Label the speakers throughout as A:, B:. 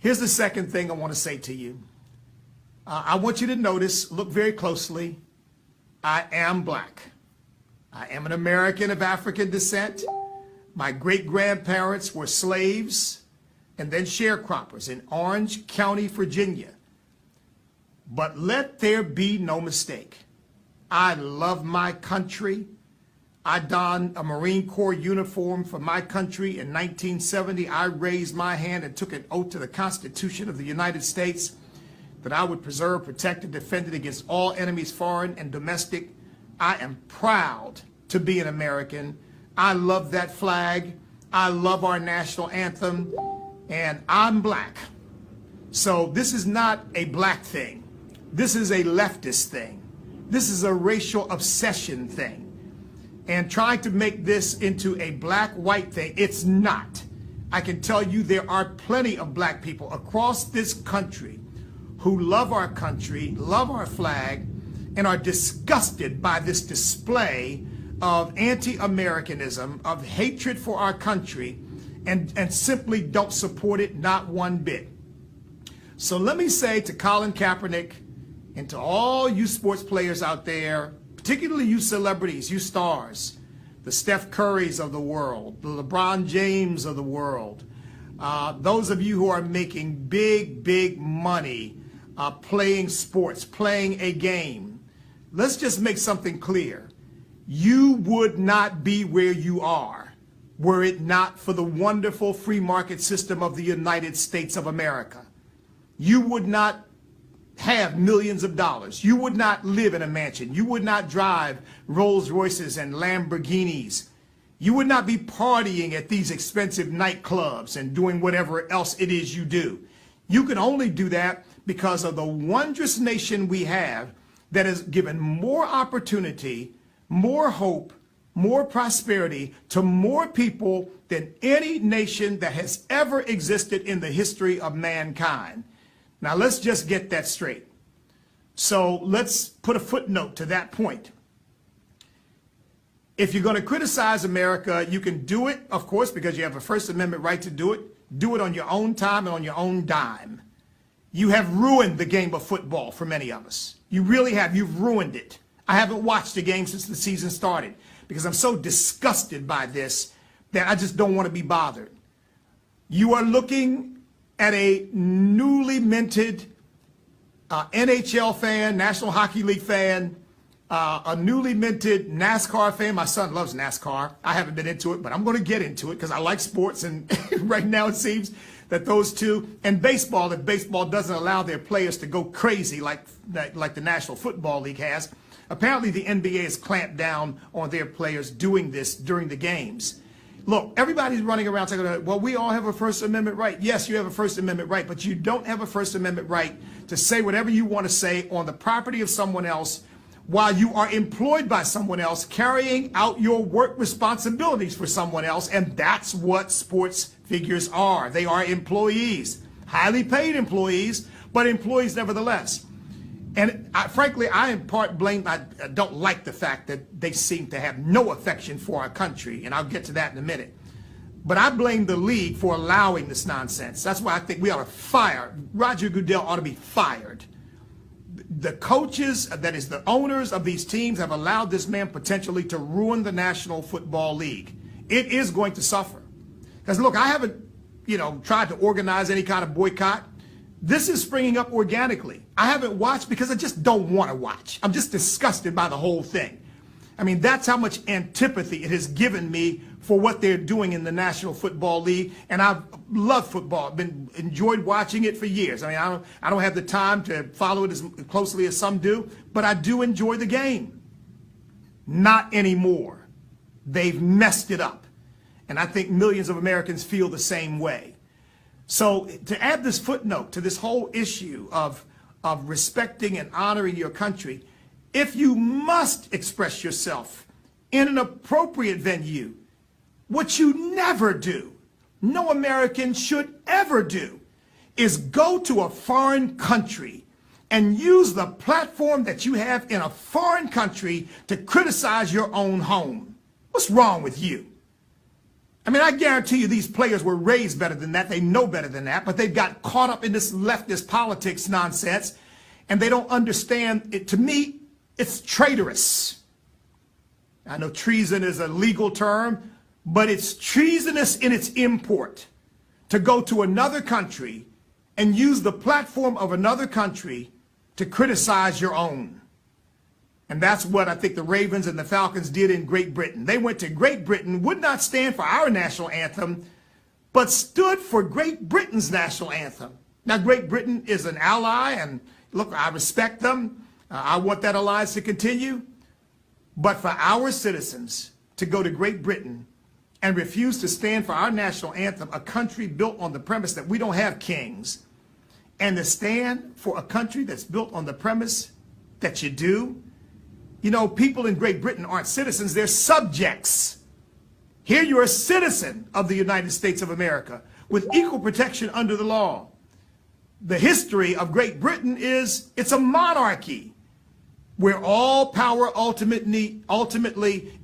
A: Here's the second thing I want to say to you. I want you to notice, look very closely. I am black. I am an American of African descent. My great-grandparents were slaves and then sharecroppers in Orange County, Virginia. But let there be no mistake. I love my country. I donned a Marine Corps uniform for my country in 1970. I raised my hand and took an oath to the Constitution of the United States that I would preserve, protect, and defend it against all enemies, foreign and domestic. I am proud to be an American. I love that flag. I love our national anthem, and I'm black. So this is not a black thing. This is a leftist thing. This is a racial obsession thing. And trying to make this into a black-white thing, it's not. I can tell you there are plenty of black people across this country who love our country, love our flag, and are disgusted by this display of anti-Americanism, of hatred for our country, and simply don't support it, not one bit. So let me say to Colin Kaepernick and to all you sports players out there, particularly you celebrities, you stars, the Steph Currys of the world, the LeBron James of the world, those of you who are making big money playing sports, playing a game, let's just make something clear. You would not be where you are were it not for the wonderful free market system of the United States of America. You would not have millions of dollars. You would not live in a mansion. You would not drive Rolls Royces and Lamborghinis. You would not be partying at these expensive nightclubs and doing whatever else it is you do. You can only do that because of the wondrous nation we have that has given more opportunity, more hope, more prosperity to more people than any nation that has ever existed in the history of mankind. Now let's just get that straight. So let's put a footnote to that point. If you're going to criticize America, you can do it, of course, because you have a First Amendment right to do it. Do it on your own time and on your own dime. You have ruined the game of football for many of us. You really have. You've ruined it. I haven't watched a game since the season started because I'm so disgusted by this that I just don't want to be bothered. You are looking at a newly minted NHL fan, National Hockey League fan, a newly minted NASCAR fan. My son loves NASCAR. I haven't been into it, but I'm going to get into it because I like sports. And right now it seems that those two, and baseball, if baseball doesn't allow their players to go crazy like the National Football League has, apparently the NBA has clamped down on their players doing this during the games. Look, everybody's running around saying, well, we all have a First Amendment right. Yes, you have a First Amendment right, but you don't have a First Amendment right to say whatever you want to say on the property of someone else while you are employed by someone else, carrying out your work responsibilities for someone else. And that's what sports figures are. They are employees, highly paid employees, but employees nevertheless. And frankly, I in part blame, I don't like the fact that they seem to have no affection for our country, and I'll get to that in a minute. But I blame the league for allowing this nonsense. That's why I think we ought to fire. Roger Goodell ought to be fired. The coaches, that is the owners of these teams, have allowed this man potentially to ruin the National Football League. It is going to suffer. Because look, I haven't, tried to organize any kind of boycott. This is springing up organically. I haven't watched because I just don't want to watch. I'm just disgusted by the whole thing. I mean, that's how much antipathy it has given me for what they're doing in the National Football League. And I've loved football. I've enjoyed watching it for years. I mean, I don't have the time to follow it as closely as some do, but I do enjoy the game. Not anymore. They've messed it up. And I think millions of Americans feel the same way. So to add this footnote to this whole issue of respecting and honoring your country, if you must express yourself in an appropriate venue, what you never do, no American should ever do, is go to a foreign country and use the platform that you have in a foreign country to criticize your own home. What's wrong with you? I mean, I guarantee you these players were raised better than that. They know better than that, but they've got caught up in this leftist politics nonsense, and they don't understand it. To me, it's traitorous. I know treason is a legal term, but it's treasonous in its import to go to another country and use the platform of another country to criticize your own. And that's what I think the Ravens and the Falcons did in Great Britain. They went to Great Britain, would not stand for our national anthem, but stood for Great Britain's national anthem. Now, Great Britain is an ally, and look, I respect them. I want that alliance to continue. But for our citizens to go to Great Britain and refuse to stand for our national anthem, a country built on the premise that we don't have kings, and to stand for a country that's built on the premise that you do. You know, people in Great Britain aren't citizens, they're subjects. Here you're a citizen of the United States of America with equal protection under the law. The history of Great Britain is it's a monarchy where all power ultimately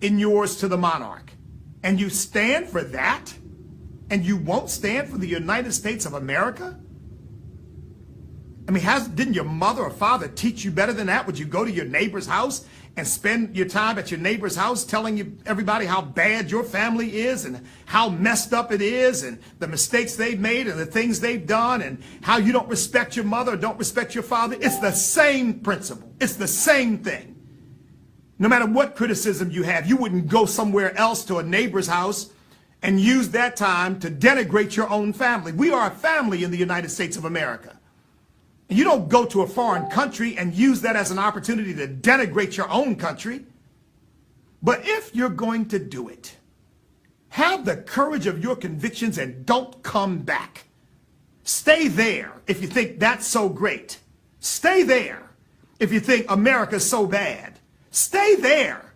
A: inures to the monarch. And you stand for that? And you won't stand for the United States of America? I mean, didn't your mother or father teach you better than that? Would you go to your neighbor's house and spend your time at your neighbor's house telling everybody how bad your family is and how messed up it is and the mistakes they've made and the things they've done and how you don't respect your mother or don't respect your father? It's the same principle. It's the same thing. No matter what criticism you have, you wouldn't go somewhere else to a neighbor's house and use that time to denigrate your own family. We are a family in the United States of America. And you don't go to a foreign country and use that as an opportunity to denigrate your own country. But if you're going to do it, have the courage of your convictions and don't come back. Stay there if you think that's so great. Stay there if you think America's so bad. Stay there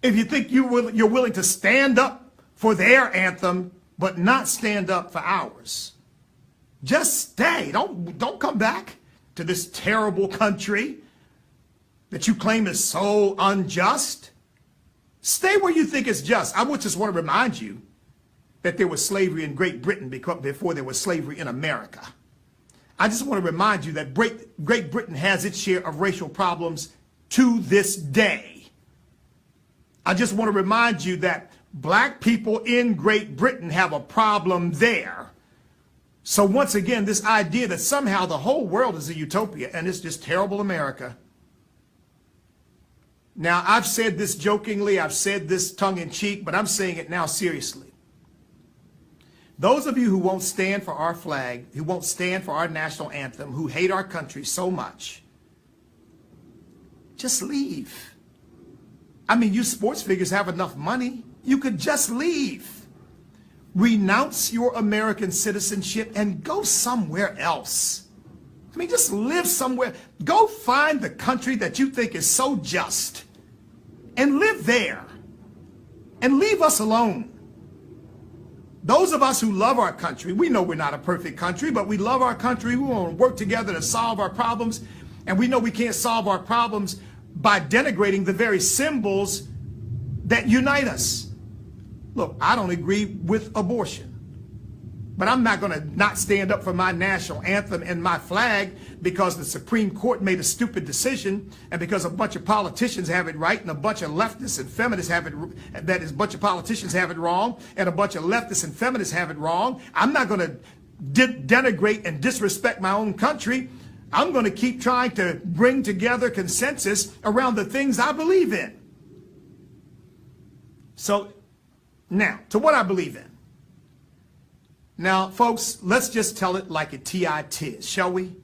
A: if you think you're willing to stand up for their anthem but not stand up for ours. Just stay. Don't come back to this terrible country that you claim is so unjust. Stay where you think it's just. I would just want to remind you that there was slavery in Great Britain before there was slavery in America. I just want to remind you that Great Britain has its share of racial problems to this day. I just want to remind you that black people in Great Britain have a problem there. So once again, this idea that somehow the whole world is a utopia and it's just terrible America. Now, I've said this jokingly, I've said this tongue-in-cheek, but I'm saying it now seriously. Those of you who won't stand for our flag, who won't stand for our national anthem, who hate our country so much, just leave. I mean, you sports figures have enough money. You could just leave. Renounce your American citizenship and go somewhere else. I mean, just live somewhere. Go find the country that you think is so just and live there and leave us alone. Those of us who love our country, we know we're not a perfect country, but we love our country. We want to work together to solve our problems. And we know we can't solve our problems by denigrating the very symbols that unite us. Look, I don't agree with abortion, but I'm not going to not stand up for my national anthem and my flag because the Supreme Court made a stupid decision and because a bunch of politicians have it right and a bunch of leftists and feminists have it, that is, a bunch of politicians have it wrong and a bunch of leftists and feminists have it wrong. I'm not going to denigrate and disrespect my own country. I'm going to keep trying to bring together consensus around the things I believe in. So, now, to what I believe in. Now, folks, let's just tell it like it tis, shall we?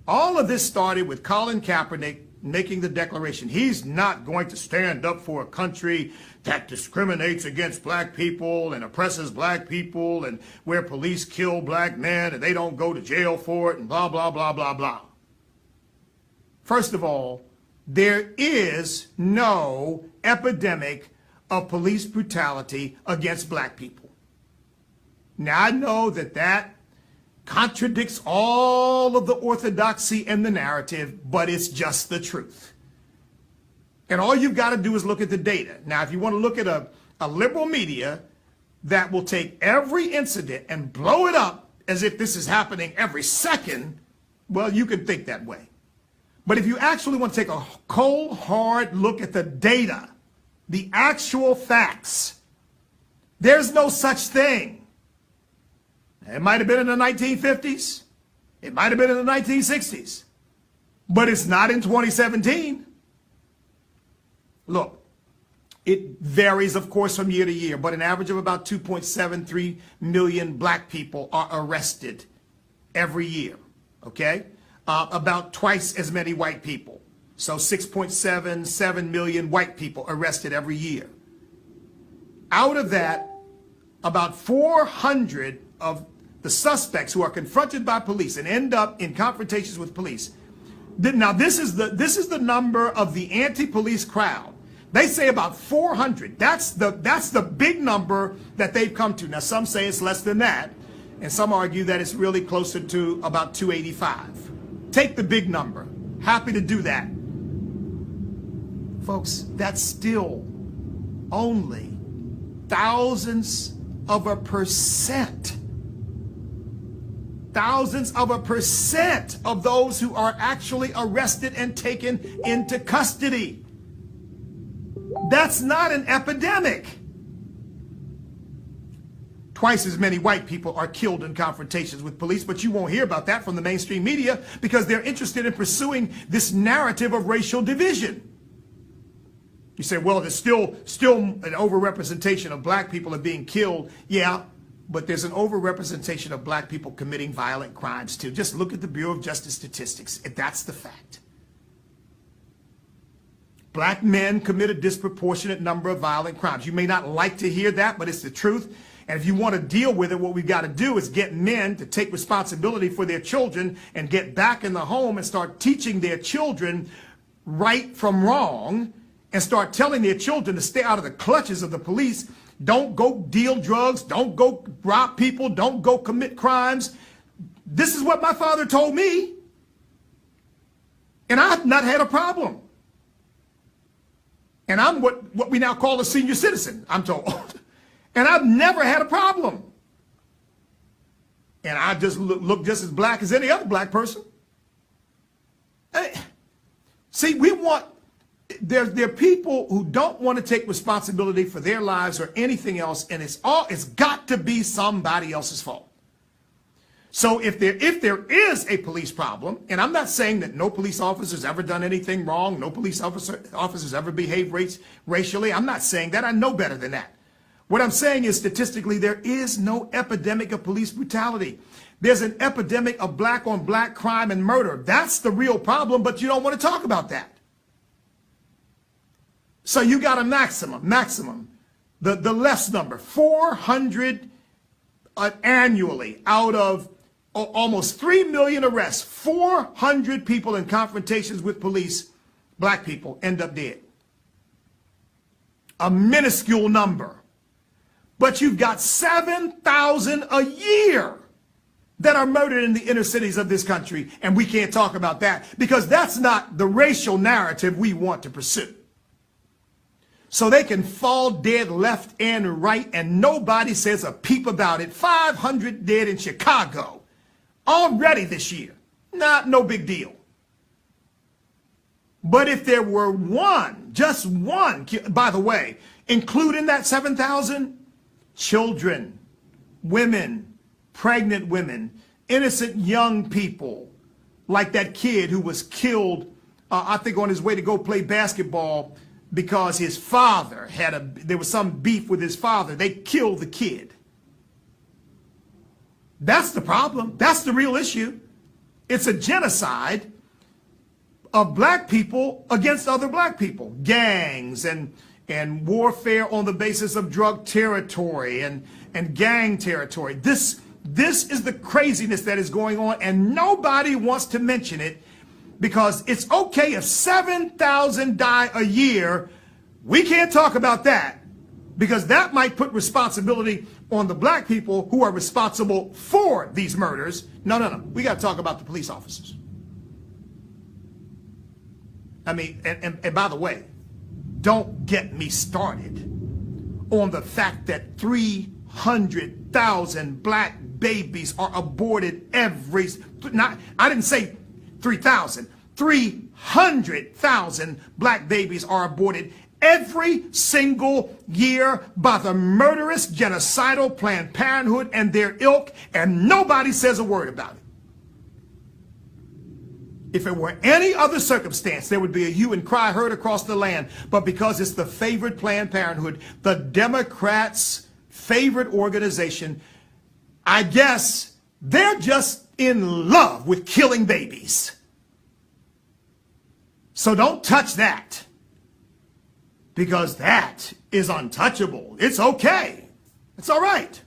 A: All of this started with Colin Kaepernick making the declaration. He's not going to stand up for a country that discriminates against black people and oppresses black people and where police kill black men and they don't go to jail for it and blah, blah, blah, blah, blah. First of all, there is no epidemic of police brutality against black people. Now, I know that contradicts all of the orthodoxy and the narrative, but it's just the truth. And all you've got to do is look at the data. Now, if you want to look at a liberal media that will take every incident and blow it up as if this is happening every second, well, you can think that way. But if you actually want to take a cold, hard look at the data, the actual facts, there's no such thing. It might have been in the 1950s. It might have been in the 1960s. But it's not in 2017. Look, it varies, of course, from year to year, but an average of about 2.73 million black people are arrested every year, okay? About twice as many white people. So 6.77 million white people arrested every year. Out of that, about 400 of the suspects who are confronted by police and end up in confrontations with police. Now, this is the number of the anti-police crowd. They say about 400. That's the big number that they've come to. Now, some say it's less than that, and some argue that it's really closer to about 285. Take the big number. Happy to do that. Folks, that's still only thousands of a percent. Thousands of a percent of those who are actually arrested and taken into custody. That's not an epidemic. Twice as many white people are killed in confrontations with police, but you won't hear about that from the mainstream media because they're interested in pursuing this narrative of racial division. You say, well, there's still an overrepresentation of black people are being killed. Yeah, but there's an overrepresentation of black people committing violent crimes too. Just look at the Bureau of Justice statistics. That's the fact. Black men commit a disproportionate number of violent crimes. You may not like to hear that, but it's the truth. And if you want to deal with it, what we've got to do is get men to take responsibility for their children and get back in the home and start teaching their children right from wrong and start telling their children to stay out of the clutches of the police. Don't go deal drugs. Don't go rob people. Don't go commit crimes. This is what my father told me. And I've not had a problem. And I'm what we now call a senior citizen, I'm told. And I've never had a problem. And I just look just as black as any other black person. See, there are people who don't want to take responsibility for their lives or anything else, and it's got to be somebody else's fault. So if there is a police problem, and I'm not saying that no police officer's ever done anything wrong, no police officers ever behaved racially, I'm not saying that. I know better than that. What I'm saying is statistically, there is no epidemic of police brutality. There's an epidemic of black on black crime and murder. That's the real problem, but you don't want to talk about that. So you got a maximum, the less number, 400 annually out of almost 3 million arrests, 400 people in confrontations with police, black people, end up dead. A minuscule number. But you've got 7,000 a year that are murdered in the inner cities of this country, and we can't talk about that because that's not the racial narrative we want to pursue. So they can fall dead left and right, and nobody says a peep about it. 500 dead in Chicago already this year. No big deal. But if there were one, just one, by the way, including that 7,000, children, women, pregnant women, innocent young people, like that kid who was killed, I think on his way to go play basketball because his father there was some beef with his father. They killed the kid. That's the problem. That's the real issue. It's a genocide of black people against other black people, gangs and warfare on the basis of drug territory and gang territory. This is the craziness that is going on, and nobody wants to mention it because it's okay if 7,000 die a year. We can't talk about that because that might put responsibility on the black people who are responsible for these murders. No. We got to talk about the police officers. I mean, and by the way, don't get me started on the fact that 300 300,000 black babies are aborted every, I didn't say 3,000, 300,000 black babies are aborted every single year by the murderous, genocidal Planned Parenthood and their ilk, and nobody says a word about it. If it were any other circumstance, there would be a hue and cry heard across the land. But because it's the favorite Planned Parenthood, the Democrats' favorite organization, I guess they're just in love with killing babies. So don't touch that, because that is untouchable. It's okay. It's all right.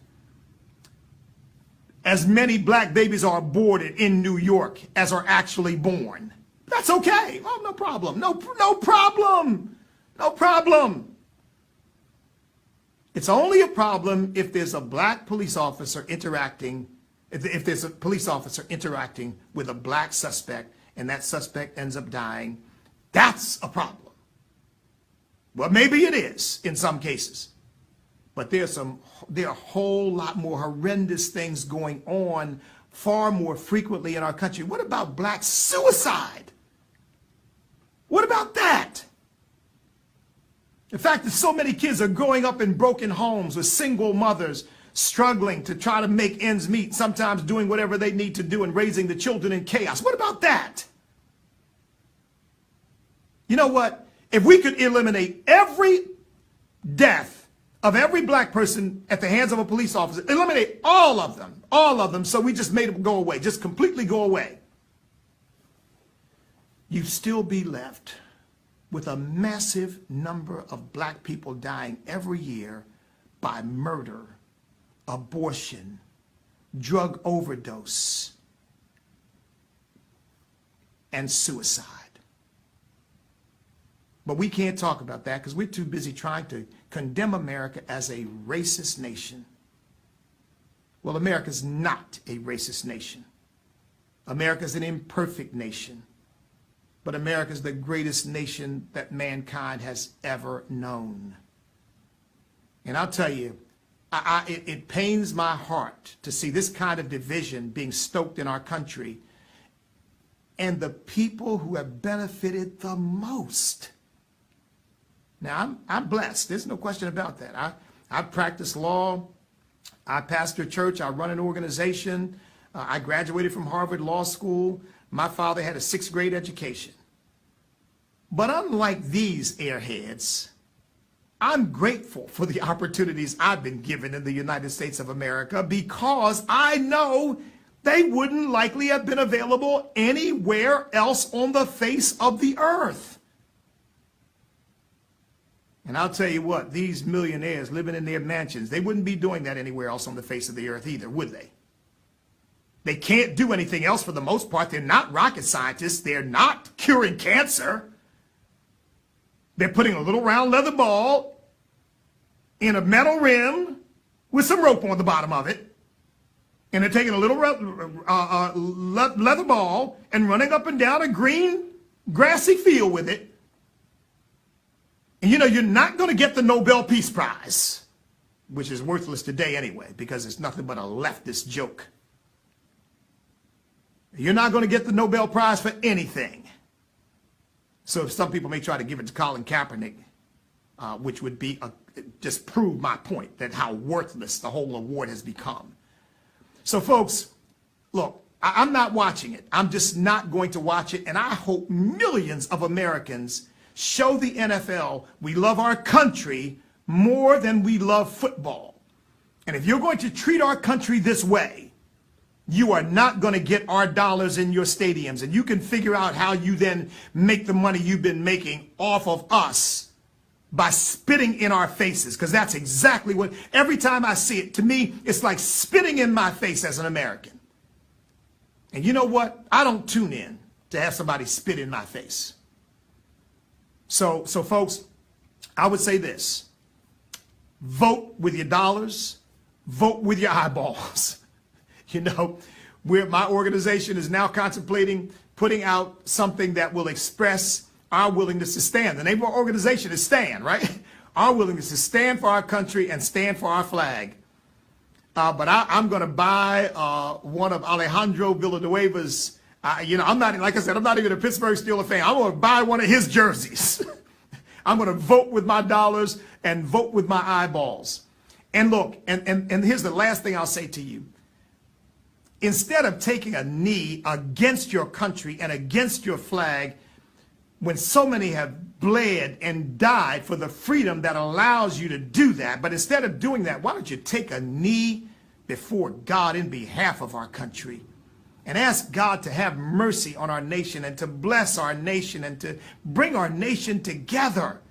A: As many black babies are aborted in New York as are actually born. That's okay. Oh, no problem. No problem. No problem. It's only a problem if there's a black police officer interacting, if there's a police officer interacting with a black suspect and that suspect ends up dying. That's a problem. Well, maybe it is in some cases. But there are a whole lot more horrendous things going on far more frequently in our country. What about black suicide? What about that? The fact that so many kids are growing up in broken homes with single mothers struggling to try to make ends meet, sometimes doing whatever they need to do and raising the children in chaos. What about that? You know what? If we could eliminate every death of every black person at the hands of a police officer, eliminate all of them, so we just made them go away, just completely go away, you'd still be left with a massive number of black people dying every year by murder, abortion, drug overdose, and suicide. But we can't talk about that because we're too busy trying to condemn America as a racist nation. Well, America's not a racist nation. America's an imperfect nation. But America's the greatest nation that mankind has ever known. And I'll tell you, it pains my heart to see this kind of division being stoked in our country, and the people who have benefited the most. Now, I'm blessed. There's no question about that. I practice law. I pastor a church. I run an organization. I graduated from Harvard Law School. My father had a 6th grade education. But unlike these airheads, I'm grateful for the opportunities I've been given in the United States of America, because I know they wouldn't likely have been available anywhere else on the face of the earth. And I'll tell you what, these millionaires living in their mansions, they wouldn't be doing that anywhere else on the face of the earth either, would they? They can't do anything else for the most part. They're not rocket scientists. They're not curing cancer. They're putting a little round leather ball in a metal rim with some rope on the bottom of it. And they're taking a little leather ball and running up and down a green, grassy field with it. And you know, you're not going to get the Nobel Peace Prize, which is worthless today anyway, because it's nothing but a leftist joke. You're not going to get the Nobel Prize for anything. So some people may try to give it to Colin Kaepernick, which would be just prove my point that how worthless the whole award has become. So folks, look, I'm not watching it. I'm just not going to watch it. And I hope millions of Americans show the NFL we love our country more than we love football. And if you're going to treat our country this way, you are not going to get our dollars in your stadiums. And you can figure out how you then make the money you've been making off of us by spitting in our faces. Because that's exactly what, every time I see it, to me, it's like spitting in my face as an American. And you know what? I don't tune in to have somebody spit in my face. So folks, I would say this: vote with your dollars, vote with your eyeballs. You know, my organization is now contemplating putting out something that will express our willingness to stand. The name of our organization is STAND, right? Our willingness to stand for our country and stand for our flag. but I'm going to buy one of Alejandro Villanueva's. I'm not, like I said, I'm not even a Pittsburgh Steelers fan. I'm going to buy one of his jerseys. I'm going to vote with my dollars and vote with my eyeballs. And look, and here's the last thing I'll say to you. Instead of taking a knee against your country and against your flag, when so many have bled and died for the freedom that allows you to do that, but instead of doing that, why don't you take a knee before God in behalf of our country and ask God to have mercy on our nation and to bless our nation and to bring our nation together,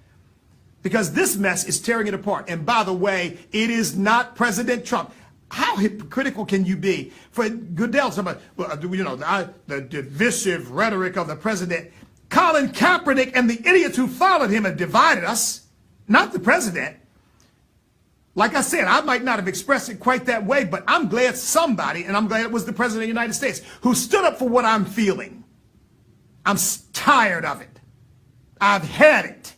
A: because this mess is tearing it apart. And by the way, it is not President Trump. How hypocritical can you be? For Goodell, somebody, the divisive rhetoric of the president. Colin Kaepernick and the idiots who followed him have divided us, not the president. Like I said, I might not have expressed it quite that way, but I'm glad somebody, and I'm glad it was the president of the United States, who stood up for what I'm feeling. I'm tired of it. I've had it.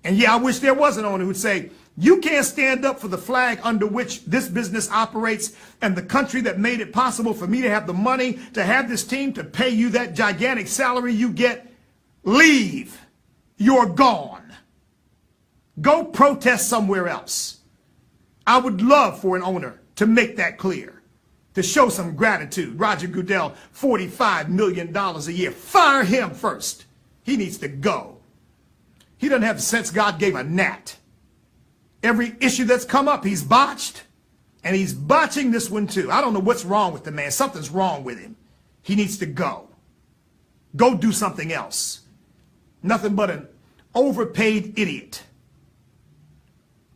A: And yeah, I wish there was an owner who'd say, you can't stand up for the flag under which this business operates and the country that made it possible for me to have the money to have this team to pay you that gigantic salary you get. Leave. You're gone. Go protest somewhere else. I would love for an owner to make that clear, to show some gratitude. Roger Goodell, $45 million a year. Fire him first. He needs to go. He doesn't have the sense God gave a gnat. Every issue that's come up, he's botched, and he's botching this one too. I don't know what's wrong with the man. Something's wrong with him. He needs to go. Go do something else. Nothing but an overpaid idiot.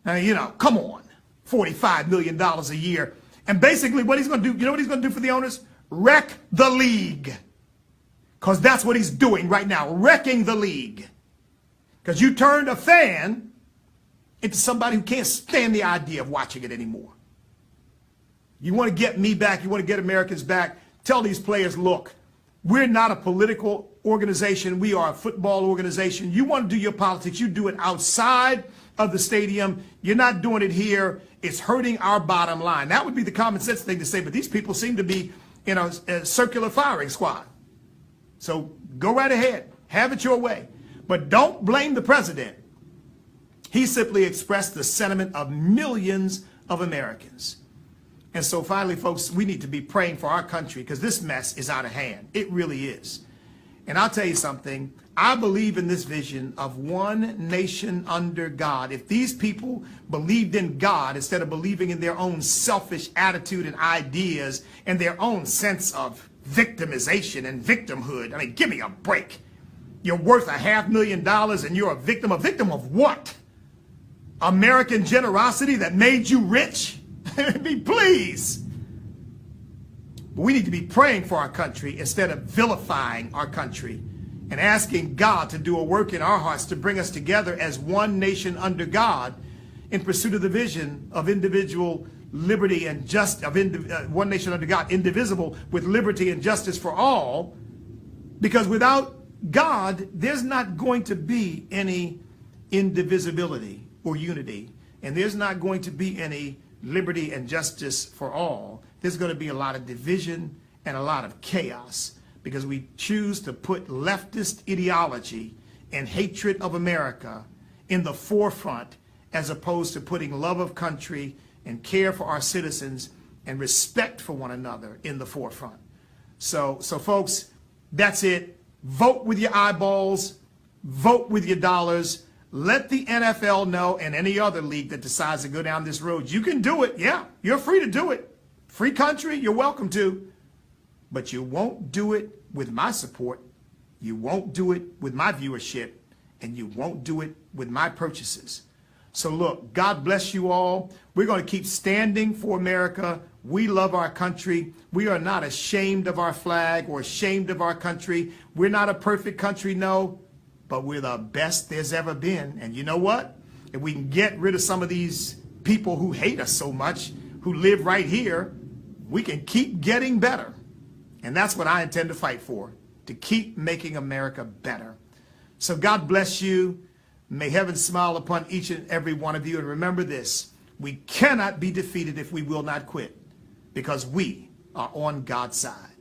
A: Come on. $45 million a year. And basically what he's going to do, you know what he's going to do for the owners? Wreck the league. Because that's what he's doing right now, wrecking the league. Because you turned a fan into somebody who can't stand the idea of watching it anymore. You want to get me back, you want to get Americans back, tell these players, look, we're not a political organization, we are a football organization. You want to do your politics, you do it outside of the stadium. You're not doing it here. It's hurting our bottom line. That would be the common sense thing to say, but these people seem to be in a circular firing squad. So go right ahead, have it your way. But don't blame the president. He simply expressed the sentiment of millions of Americans. And so finally, folks, we need to be praying for our country because this mess is out of hand. It really is. And I'll tell you something. I believe in this vision of one nation under God. If these people believed in God instead of believing in their own selfish attitude and ideas and their own sense of victimization and victimhood, I mean, give me a break. You're worth $500,000 and you're a victim. A victim of what? American generosity that made you rich? Please. But we need to be praying for our country instead of vilifying our country and asking God to do a work in our hearts to bring us together as one nation under God in pursuit of the vision of individual liberty and justice, one nation under God, indivisible, with liberty and justice for all. Because without God, there's not going to be any indivisibility or unity, and there's not going to be any liberty and justice for all. There's going to be a lot of division and a lot of chaos because we choose to put leftist ideology and hatred of America in the forefront as opposed to putting love of country and care for our citizens and respect for one another in the forefront. So folks, that's it. Vote with your eyeballs, vote with your dollars. Let the NFL know and any other league that decides to go down this road. You can do it. Yeah, you're free to do it. Free country, you're welcome to. But you won't do it with my support. You won't do it with my viewership. And you won't do it with my purchases. So look, God bless you all. We're going to keep standing for America. We love our country. We are not ashamed of our flag or ashamed of our country. We're not a perfect country, no. But we're the best there's ever been. And you know what? If we can get rid of some of these people who hate us so much, who live right here, we can keep getting better. And that's what I intend to fight for, to keep making America better. So God bless you. May heaven smile upon each and every one of you. And remember this, We cannot be defeated if we will not quit, because we are on God's side.